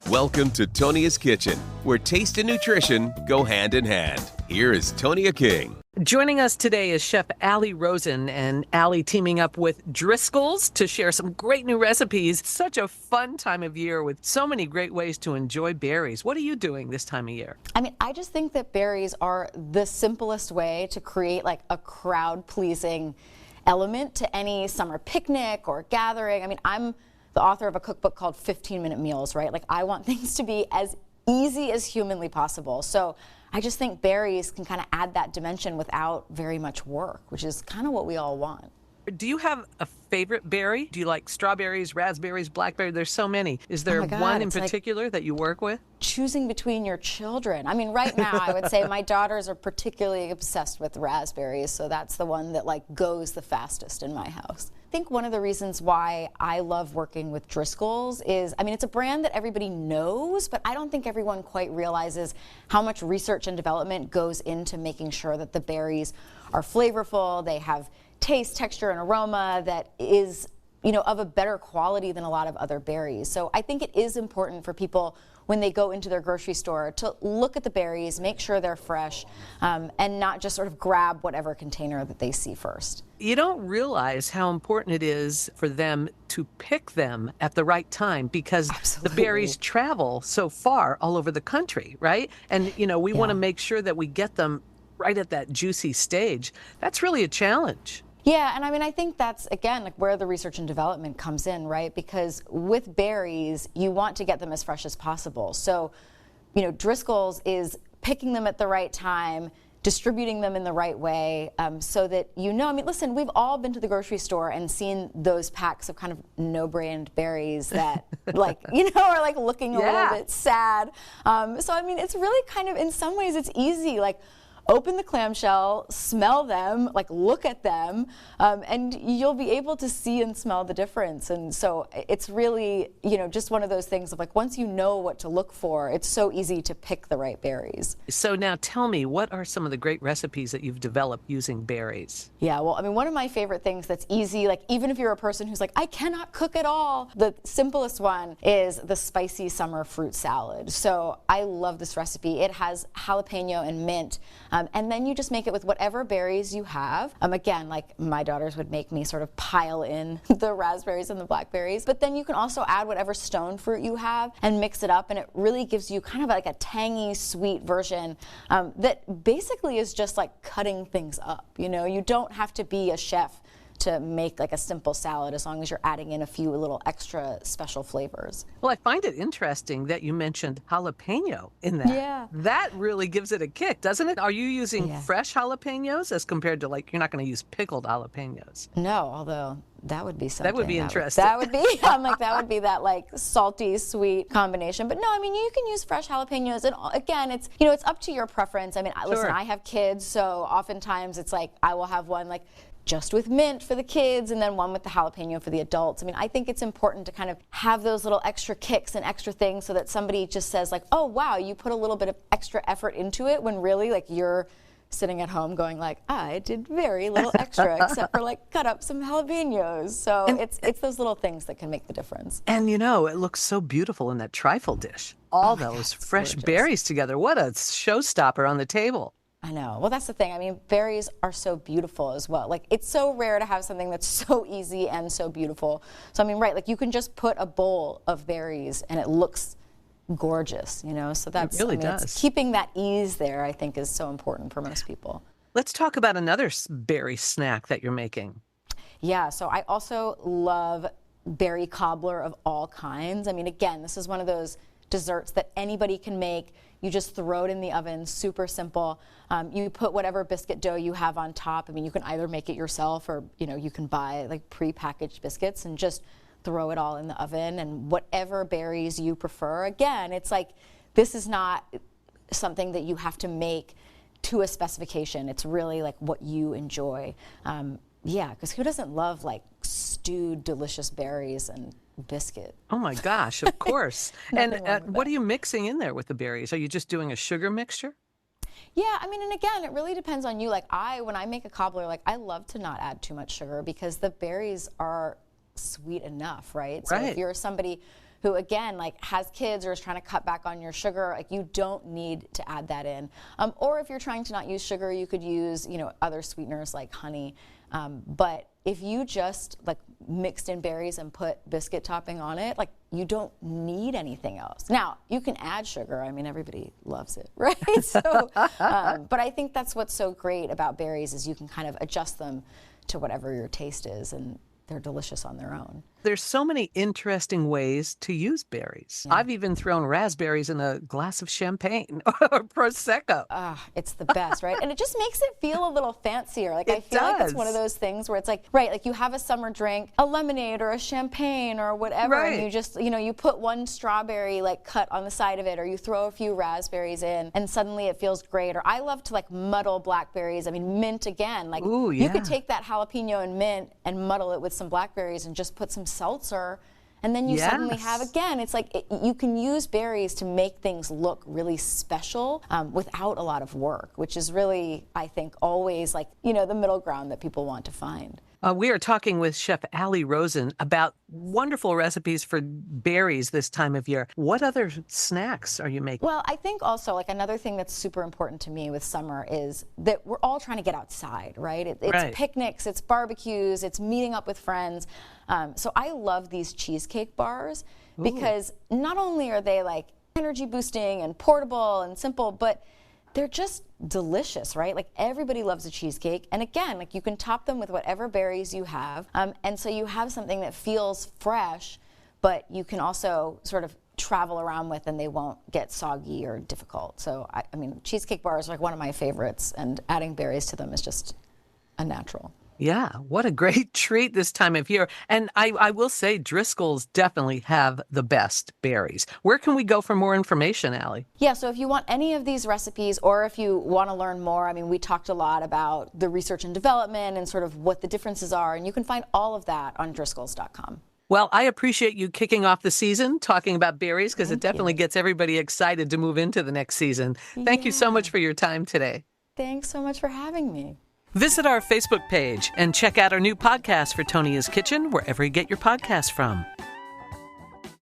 Welcome to Tonia's Kitchen, where taste and nutrition go hand in hand. Here is Tonia King. Joining us today is Chef Ali Rosen, and Ali teaming up with Driscoll's to share some great new recipes. Such a fun time of year with so many great ways to enjoy berries. What are you doing this time of year? I just think that berries are the simplest way to create like a crowd-pleasing element to any summer picnic or gathering. I'm the author of a cookbook called 15-Minute Meals, right? Like, I want things to be as easy as humanly possible. So I just think berries can kind of add that dimension without very much work, which is kind of what we all want. Do you have a favorite berry? Do you like strawberries, raspberries, blackberries? There's so many. Is there one in particular that you work with? Choosing between your children. Right now I would say my daughters are particularly obsessed with raspberries, so that's the one that goes the fastest in my house. I think one of the reasons why I love working with Driscoll's is, it's a brand that everybody knows, but I don't think everyone quite realizes how much research and development goes into making sure that the berries are flavorful, they have taste, texture, and aroma that is, of a better quality than a lot of other berries. So I think it is important for people when they go into their grocery store to look at the berries, make sure they're fresh, and not just sort of grab whatever container that they see first. You don't realize how important it is for them to pick them at the right time, because Absolutely. The berries travel so far all over the country, right? And, we want to make sure that we get them right at that juicy stage. That's really a challenge. Yeah, and I think that's, again, where the research and development comes in, right? Because with berries, you want to get them as fresh as possible. So, Driscoll's is picking them at the right time, distributing them in the right way, so that listen, we've all been to the grocery store and seen those packs of kind of no-brand berries that, are looking a little bit sad. So, it's really kind of, in some ways, it's easy, open the clamshell, smell them, look at them, and you'll be able to see and smell the difference. And so it's really, just one of those things of once you know what to look for, it's so easy to pick the right berries. So now tell me, what are some of the great recipes that you've developed using berries? Yeah, well, one of my favorite things that's easy, even if you're a person who's I cannot cook at all, the simplest one is the spicy summer fruit salad. So I love this recipe. It has jalapeno and mint. And then you just make it with whatever berries you have. Again, my daughters would make me sort of pile in the raspberries and the blackberries. But then you can also add whatever stone fruit you have and mix it up. And it really gives you kind of a tangy, sweet version that basically is just cutting things up. You don't have to be a chef to make a simple salad, as long as you're adding in a few little extra special flavors. Well, I find it interesting that you mentioned jalapeno in that. Yeah. That really gives it a kick, doesn't it? Are you using fresh jalapenos as compared to you're not going to use pickled jalapenos? No, although that would be something. That would be interesting. That would be, that would be that salty, sweet combination. But no, you can use fresh jalapenos. And again, it's, it's up to your preference. Listen, I have kids, so oftentimes it's I will have one just with mint for the kids and then one with the jalapeno for the adults. I think it's important to kind of have those little extra kicks and extra things so that somebody just says oh, wow, you put a little bit of extra effort into it, when really you're sitting at home going I did very little extra except for cut up some jalapenos. So it's those little things that can make the difference. And it looks so beautiful in that trifle dish. All those fresh berries together. What a showstopper on the table. I know. Well, that's the thing. Berries are so beautiful as well. It's so rare to have something that's so easy and so beautiful. So, right, you can just put a bowl of berries and it looks gorgeous, So that's, it really does. It's keeping that ease there, I think, is so important for most people. Let's talk about another berry snack that you're making. Yeah, so I also love berry cobbler of all kinds. Again, this is one of those desserts that anybody can make. You just throw it in the oven, super simple. You put whatever biscuit dough you have on top. You can either make it yourself or, you can buy pre-packaged biscuits and just throw it all in the oven, and whatever berries you prefer. Again, it's this is not something that you have to make to a specification. It's really what you enjoy. Yeah, because who doesn't love stewed delicious berries and biscuit? Oh my gosh, of course. And what are you mixing in there with the berries? Are you just doing a sugar mixture? Yeah, and again, it really depends on you. When I make a cobbler, I love to not add too much sugar because the berries are sweet enough, right? So if you're somebody who again like has kids or is trying to cut back on your sugar, like you don't need to add that in. Or if you're trying to not use sugar, you could use, you know, other sweeteners like honey. But if you just like mixed in berries and put biscuit topping on it, like you don't need anything else. Now, you can add sugar. I mean, everybody loves it, right? So, but I think that's what's so great about berries is you can kind of adjust them to whatever your taste is, and they're delicious on their own. There's so many interesting ways to use berries. Yeah. I've even thrown raspberries in a glass of champagne or Prosecco. It's the best, right? And it just makes it feel a little fancier. Like I It feel like it's does. one of those things where it's like, right, like you have a summer drink, a lemonade or a champagne or whatever, Right. and you just, you know, you put one strawberry like cut on the side of it, or you throw a few raspberries in, and suddenly it feels great. Or I love to like muddle blackberries. I mean, mint again. Like Ooh, you yeah. could take that jalapeno and mint and muddle it with some blackberries and just put some seltzer. And then you suddenly have, Yes. again, it's like you can use berries to make things look really special without a lot of work, which is really, I think, always like, you know, the middle ground that people want to find. We are talking with Chef Ali Rosen about wonderful recipes for berries this time of year. What other snacks are you making? Well, I think also like another thing that's super important to me with summer is that we're all trying to get outside, right? It's Right. picnics, it's barbecues, it's meeting up with friends. So I love these cheesecake bars because not only are they like energy boosting and portable and simple, but they're just delicious, right? Like everybody loves a cheesecake. And again, like you can top them with whatever berries you have. And so you have something that feels fresh, but you can also sort of travel around with and they won't get soggy or difficult. So I mean, cheesecake bars are like one of my favorites, and adding berries to them is just a natural. Yeah, what a great treat this time of year. And I will say Driscoll's definitely have the best berries. Where can we go for more information, Ali? Yeah, so if you want any of these recipes, or if you want to learn more, I mean, we talked a lot about the research and development and sort of what the differences are, and you can find all of that on Driscolls.com. Well, I appreciate you kicking off the season talking about berries because it definitely gets everybody excited to move into the next season. Thank you so much for your time today. Thanks so much for having me. Visit our Facebook page and check out our new podcast for Tonia's Kitchen wherever you get your podcasts from.